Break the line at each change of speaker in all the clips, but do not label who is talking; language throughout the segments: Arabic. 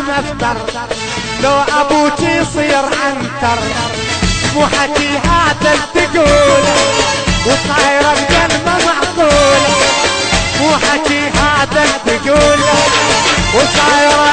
لازم افتر، لو ابوك يصير عنتر مو حكي هذا تقول، وصايره بكلمه معقوله مو حكي هذا تقول، وصايره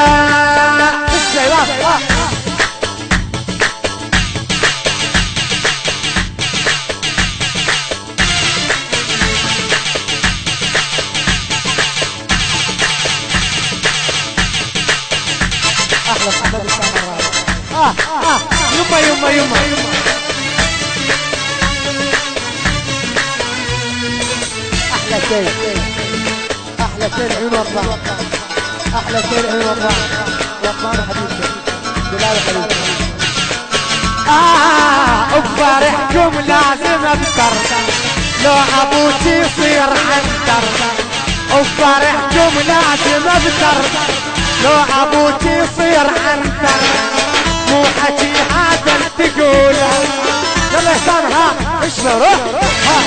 يما احلى شيء عيون وطن، احلى شيء عيون وطن حبيبتي جلال حبيبتي. بفرحكم لازم اذكر، لو ابوك يصير عنتر، بفرحكم لازم اذكر، لو ابوك يصير عنتر مو حكي هذا تقوله. يلا حسام ها اشرب ها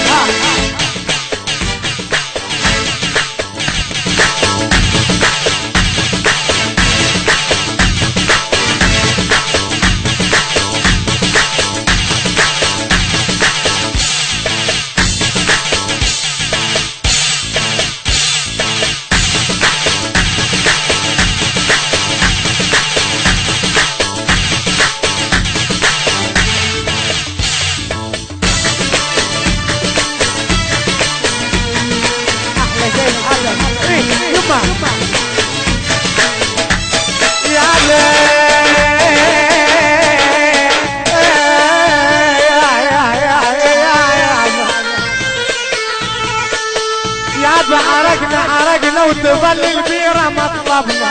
عرقنا وتظل البيرة مطلبنا،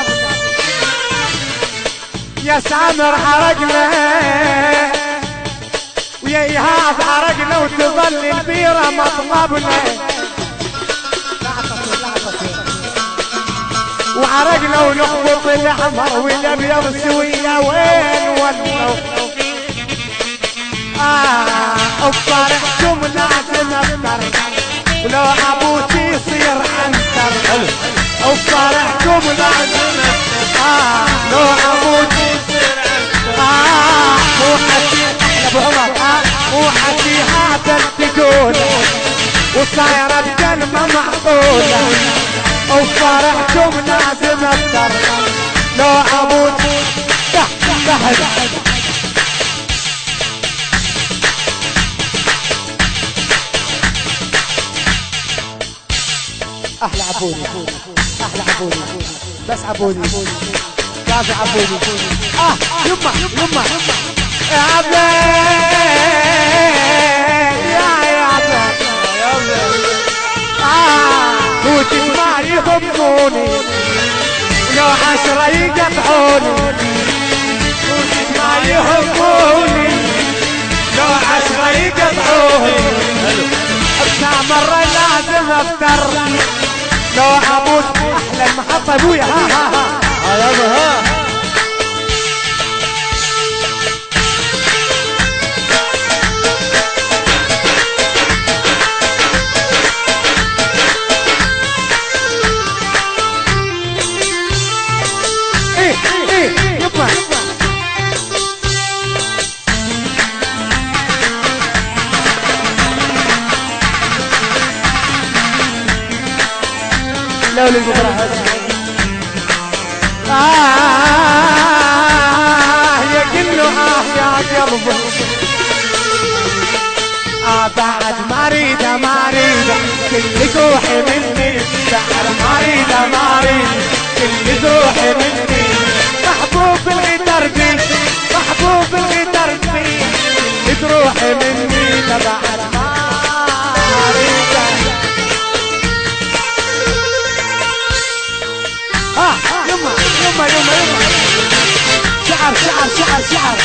يا سامر عرقنا ويا إيهاب عرقنا وتظل البيرة مطلبنا، وعرقنا ونخبط الأحمر والأبيض سوية وين ولو بفرحكم لازم أفطر، ولو ابوك يصير عنتر وفرحكم لازم لو ابوك يصير عنتر مو حكي ابو عمر مو حكي هذا تقول، وصايره بكلمه معقوله وفرحكم لازم افتر، لو ابوك تحت احلى عبودي احلى عبودي بس عبودي كافي عبودي يما يا عبد يا عبد كوتي ما يهموني ولو 10 يقطعوني، كوتي ما يهموني لو 10 يقطعوني، ابسع مرة لازم افتر، لو ابوك احلى المحطة ابويا ها يابا ها ايه يبا لو للبكرة يا كله يا قلب بعد ما اريد كل روحي مني، بعد ما اريد كل روحي مني، محبوب الغدر بي محبوب الغدر بي كل روحي مني، بعد ما اريد يما شعر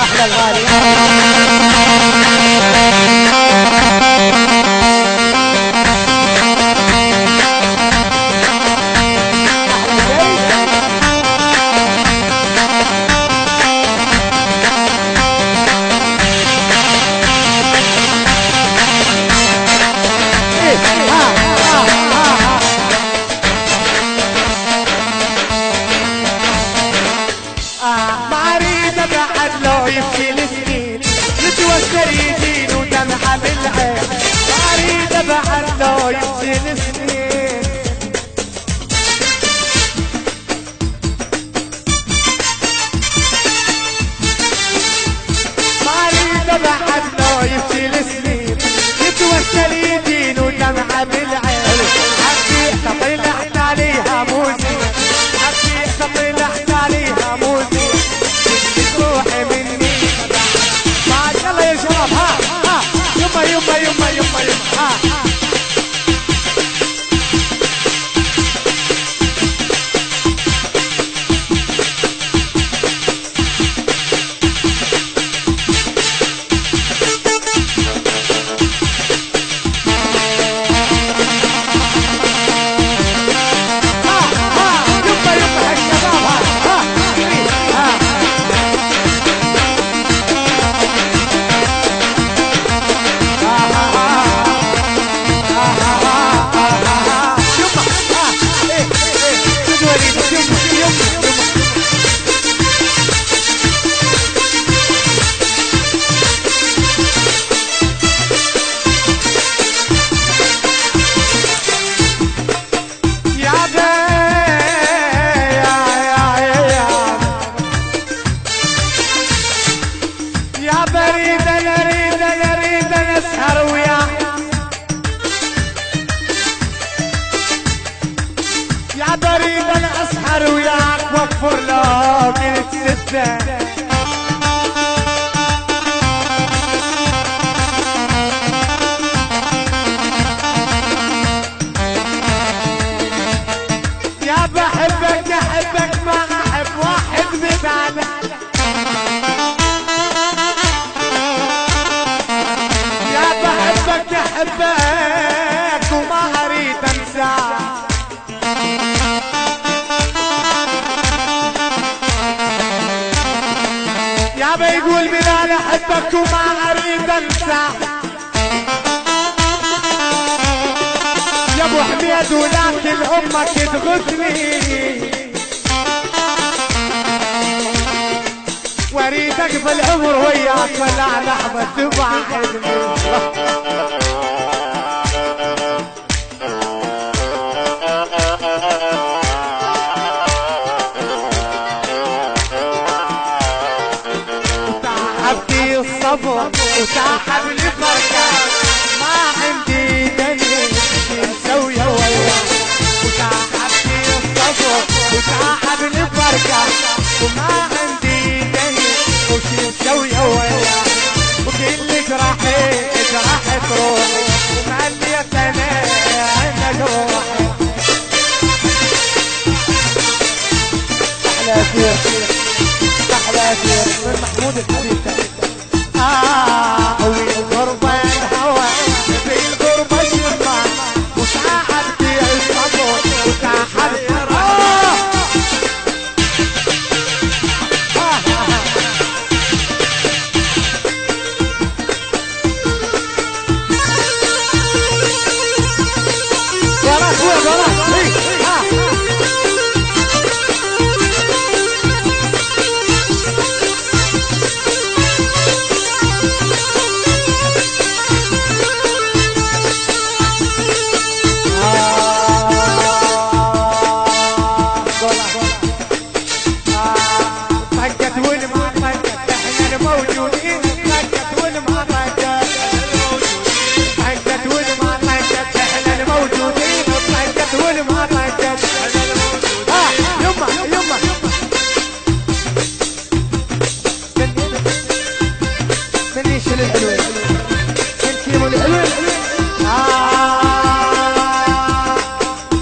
احلى الغالي احلى
لو يمشي السنين ما اريد بعد لو يمشي السنين يتوسل يدين ودمعه بالعين حبي طلعت عليها موزي حبي طلعت عليها موزي روحي مني ما يلا يا شباب ها يما يما يما يما يما ها يا بحبك احبك ما احب واحد مثالك يا بحبك احبك وما اريد انساك يا بيقول بلال احبك وما اريد انساك يا ابو حميد ولكن امك تغثني واريد اقضي العمر وياك ولا لحظه تبعدني وتعبتي الصبر وتعب الفرقه ما عندي دليل مسوي وياك وتعبني الصبر وتعب الفرقة وما عندي دليل وش مسوي وياك وكل جرحت روحي ومعليت انا عندك روحي احلى فير احلى فير من محمود الحبيب والغربة الهوى في الغربة شرطة وتعبتي الصبر وتعبتي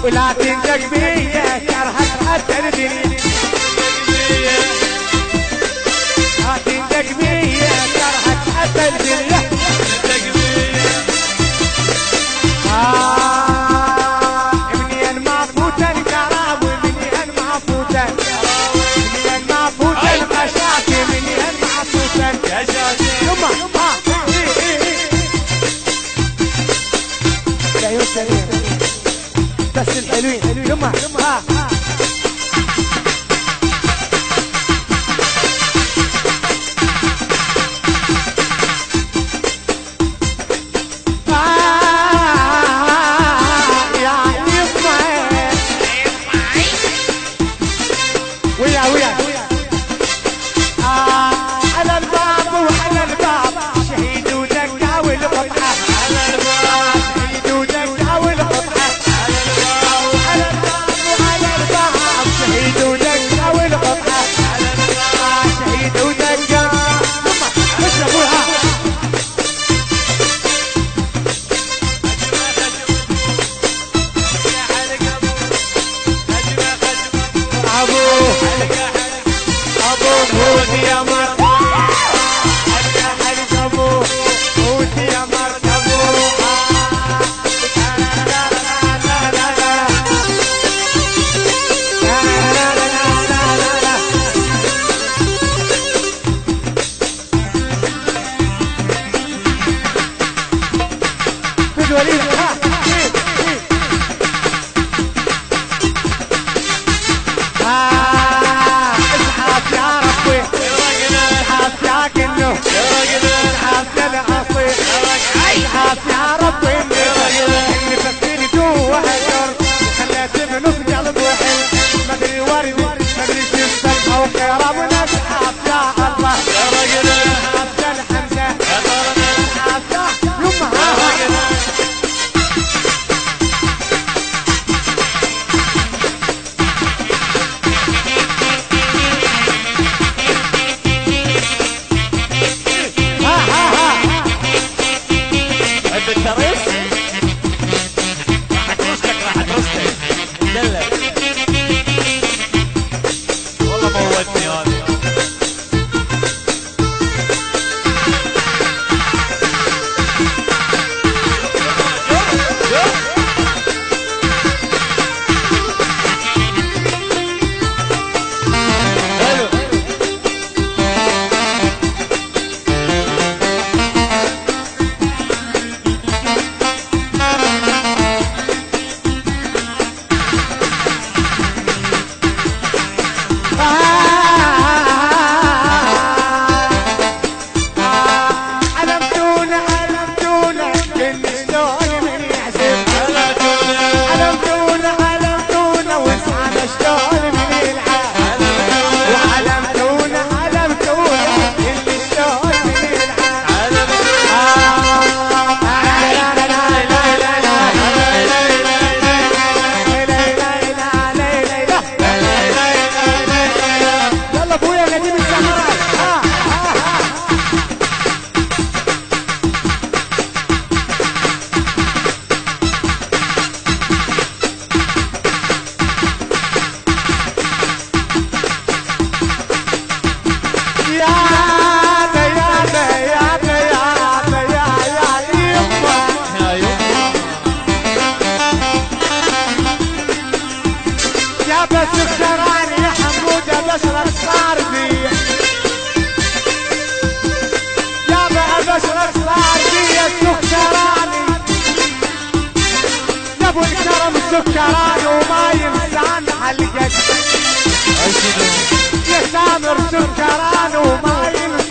ولا تندق بيا كرهك حتى الدنيا لا تندق بيا كرهك حتى الدنيا منين ما فوت الكرام ومنين ما فوت منين ما فوت المشاكل منين ما فوت يا شاكي يما يا يوسف بس الحلوين يما اسحاف يا ربي اسحاف يا كنو اسحاف يا العصير اسحاف يا ربي اللي فكرني جوا هالدور وخليت بنص قلب وحل مدري ورد مدري شو السمحة وكرمنا اسحاف يا الله اسحاف يا الحمزة اسحاف يا يمها
والله موتني هذا.
ابو الكرم سكران وما ينسان حلقك يا سامر سكران وما ينسان